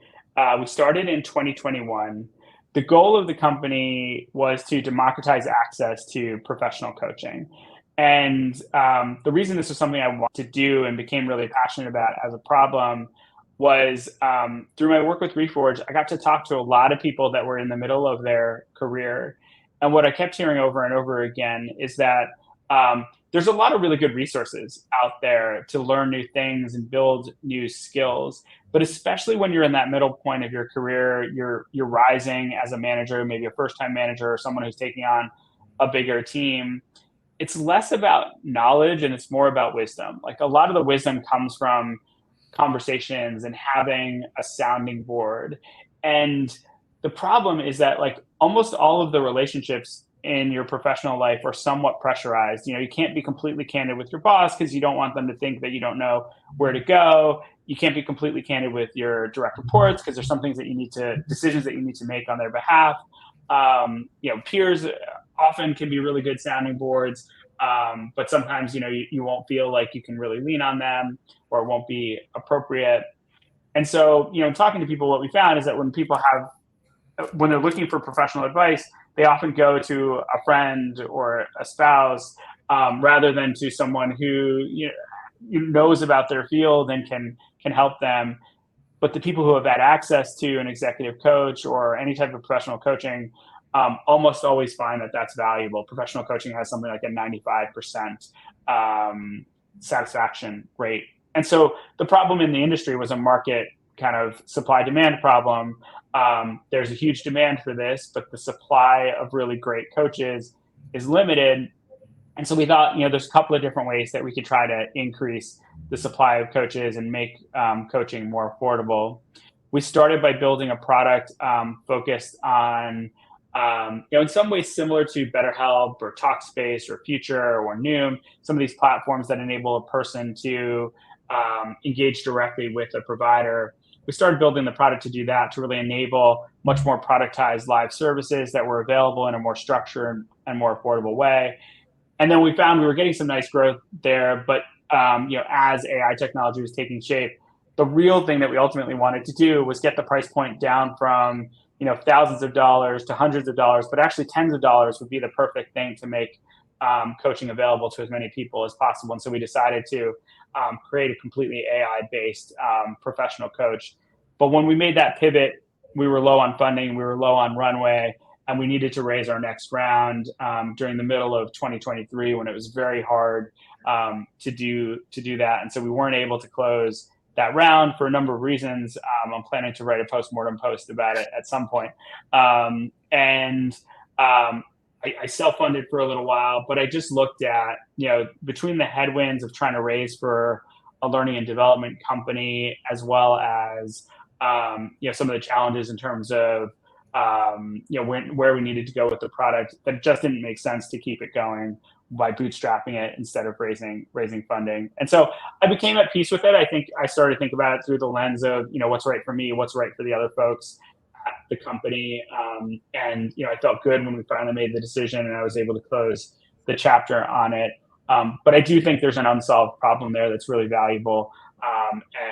We started in 2021. The goal of the company was to democratize access to professional coaching. And the reason this was something I wanted to do and became really passionate about as a problem was through my work with Reforge, I got to talk to a lot of people that were in the middle of their career. And what I kept hearing over and over again is that there's a lot of really good resources out there to learn new things and build new skills. But especially when you're in that middle point of your career, you're rising as a manager, maybe a first-time manager or someone who's taking on a bigger team. It's less about knowledge and it's more about wisdom. Like a lot of the wisdom comes from conversations and having a sounding board. And the problem is that like almost all of the relationships in your professional life are somewhat pressurized. You can't be completely candid with your boss because you don't want them to think that you don't know where to go. You can't be completely candid with your direct reports because there's some things that decisions that you need to make on their behalf. Peers often can be really good sounding boards, but sometimes you won't feel like you can really lean on them, or it won't be appropriate. And so, talking to people, what we found is that when they're looking for professional advice, they often go to a friend or a spouse rather than to someone who knows about their field and can help them. But the people who have had access to an executive coach or any type of professional coaching almost always find that that's valuable. Professional coaching has something like a 95% satisfaction rate. And so the problem in the industry was a market kind of supply-demand problem. There's a huge demand for this, but the supply of really great coaches is limited. And so we thought, there's a couple of different ways that we could try to increase the supply of coaches and make coaching more affordable. We started by building a product focused on, in some ways similar to BetterHelp or Talkspace or Future or Noom, some of these platforms that enable a person to engage directly with a provider. We started building the product to do that, to really enable much more productized live services that were available in a more structured and more affordable way. And then we found we were getting some nice growth there, but as AI technology was taking shape, the real thing that we ultimately wanted to do was get the price point down from thousands of dollars to hundreds of dollars, but actually tens of dollars would be the perfect thing to make coaching available to as many people as possible. And so we decided to create a completely AI-based professional coach. But when we made that pivot, we were low on funding, we were low on runway, and we needed to raise our next round during the middle of 2023 when it was very hard to do that. And so we weren't able to close that round for a number of reasons. I'm planning to write a postmortem post about it at some point. I self-funded for a little while, but I just looked at, between the headwinds of trying to raise for a learning and development company, as well as, some of the challenges in terms of, where we needed to go with the product, that it just didn't make sense to keep it going by bootstrapping it instead of raising funding. And so I became at peace with it. I think I started to think about it through the lens of, what's right for me, what's right for the other folks at the company. And I felt good when we finally made the decision and I was able to close the chapter on it. But I do think there's an unsolved problem there that's really valuable.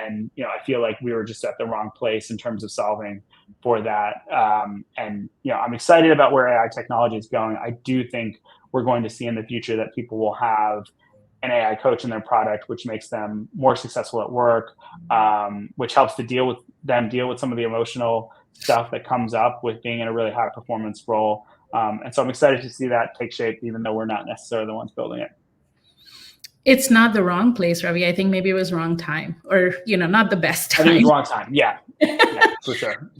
And I feel like we were just at the wrong place in terms of solving for that. And I'm excited about where AI technology is going. I do think we're going to see in the future that people will have an AI coach in their product, which makes them more successful at work, which helps to deal with some of the emotional stuff that comes up with being in a really high performance role. And so I'm excited to see that take shape, even though we're not necessarily the ones building it. It's not the wrong place, Ravi. I think maybe it was wrong time, or not the best time. I think it was wrong time. Yeah, for sure.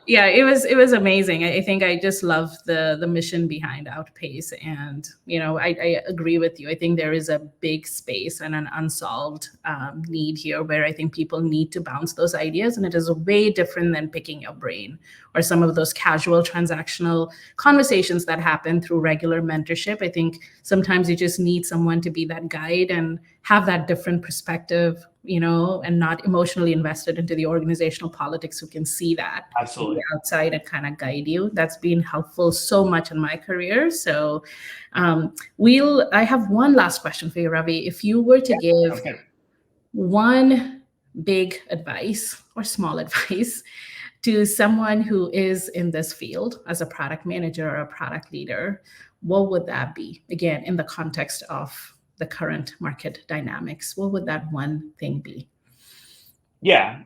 Yeah, it was amazing. I think I just love the mission behind Outpace, and I agree with you. I think there is a big space and an unsolved need here, where I think people need to bounce those ideas, and it is way different than picking your brain or some of those casual transactional conversations that happen through regular mentorship. I think sometimes you just need someone to be that guide and have that different perspective, and not emotionally invested into the organizational politics, who can see that Absolutely from the outside and kind of guide you. That's been helpful so much in my career. So I have one last question for you, Ravi. If you were to give one big advice or small advice to someone who is in this field as a product manager or a product leader, what would that be? Again, in the context of the current market dynamics, what would that one thing be? Yeah,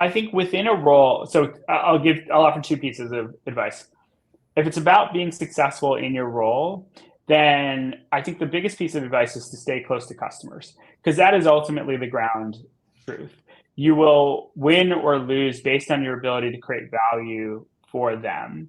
I think within a role, so I'll offer two pieces of advice. If it's about being successful in your role, then I think the biggest piece of advice is to stay close to customers, because that is ultimately the ground truth. You will win or lose based on your ability to create value for them.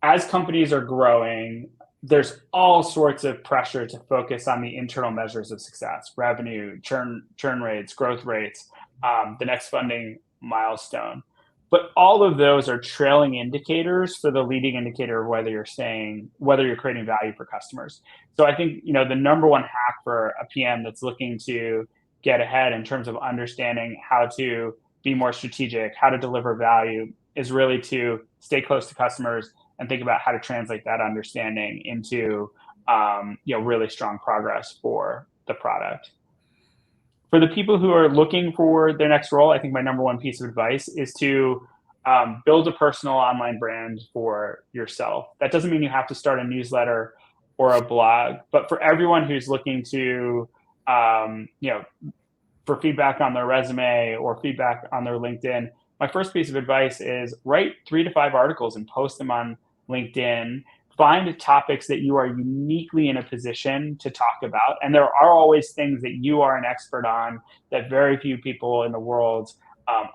As companies are growing, there's all sorts of pressure to focus on the internal measures of success: revenue, churn rates, growth rates, the next funding milestone. But all of those are trailing indicators for the leading indicator of whether you're creating value for customers. So I think the number one hack for a PM that's looking to get ahead in terms of understanding how to be more strategic, how to deliver value, is really to stay close to customers and think about how to translate that understanding into really strong progress for the product. For the people who are looking for their next role, I think my number one piece of advice is to build a personal online brand for yourself. That doesn't mean you have to start a newsletter or a blog, but for everyone who's looking to, for feedback on their resume or feedback on their LinkedIn, my first piece of advice is write 3 to 5 articles and post them on LinkedIn. Find topics that you are uniquely in a position to talk about. And there are always things that you are an expert on that very few people in the world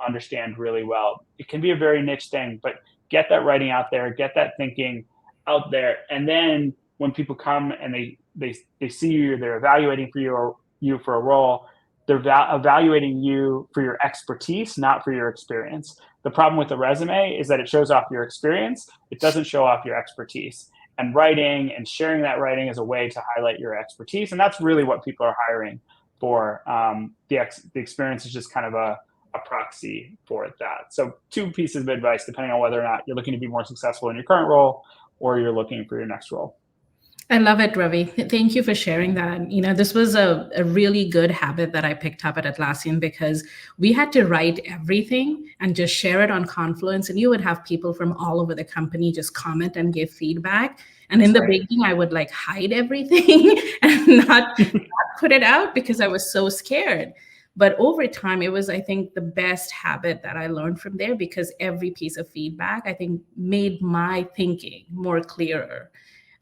understand really well. It can be a very niche thing, but get that writing out there, get that thinking out there. And then when people come and they see you, they're evaluating for you for a role, they're evaluating you for your expertise, not for your experience. The problem with the resume is that it shows off your experience. It doesn't show off your expertise. And writing and sharing that writing is a way to highlight your expertise. And that's really what people are hiring for. The experience is just kind of a proxy for that. So 2 pieces of advice, depending on whether or not you're looking to be more successful in your current role or you're looking for your next role. I love it, Ravi. Thank you for sharing that. This was a really good habit that I picked up at Atlassian, because we had to write everything and just share it on Confluence. And you would have people from all over the company just comment and give feedback. And in the beginning, I would hide everything and not put it out because I was so scared. But over time, it was, I think, the best habit that I learned from there, because every piece of feedback, I think, made my thinking more clearer.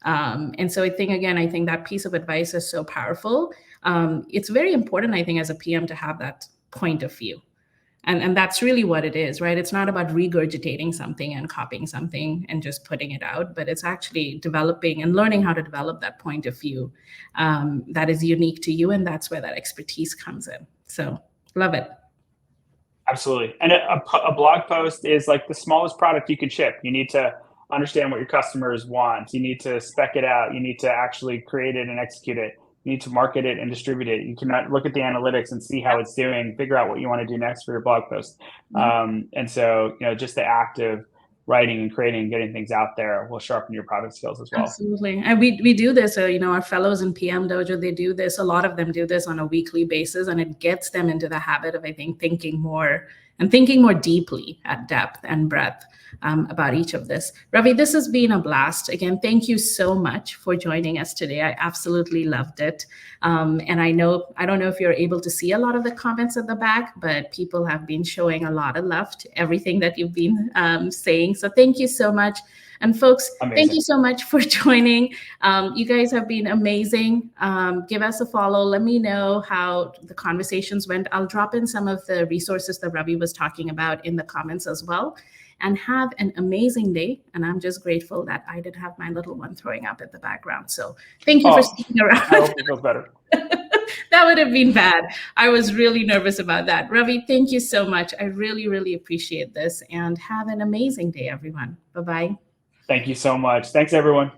And so I think that piece of advice is so powerful. It's very important, I think, as a PM to have that point of view. And that's really what it is, right? It's not about regurgitating something and copying something and just putting it out, but it's actually developing and learning how to develop that point of view that is unique to you. And that's where that expertise comes in. So love it. Absolutely. And a blog post is like the smallest product you could ship. You need to understand what your customers want. You need to spec it out. You need to actually create it and execute it. You need to market it and distribute it. You cannot look at the analytics and see how it's doing, figure out what you want to do next for your blog post. And so, just the act of writing and creating and getting things out there will sharpen your product skills as well. Absolutely. And we do this, our fellows in PMDojo, they do this. A lot of them do this on a weekly basis, and it gets them into the habit of, I think, thinking more deeply at depth and breadth about each of this. Ravi, this has been a blast. Again, thank you so much for joining us today. I absolutely loved it. And I don't know if you're able to see a lot of the comments at the back, but people have been showing a lot of love to everything that you've been saying. So thank you so much. And folks, Amazing. thank you so much for joining. You guys have been amazing. Give us a follow. Let me know how the conversations went. I'll drop in some of the resources that Ravi was talking about in the comments as well. And have an amazing day. And I'm just grateful that I did have my little one throwing up in the background. So thank you for sticking around. I hope it feels better. That would have been bad. I was really nervous about that. Ravi, thank you so much. I really, really appreciate this. And have an amazing day, everyone. Bye-bye. Thank you so much. Thanks, everyone.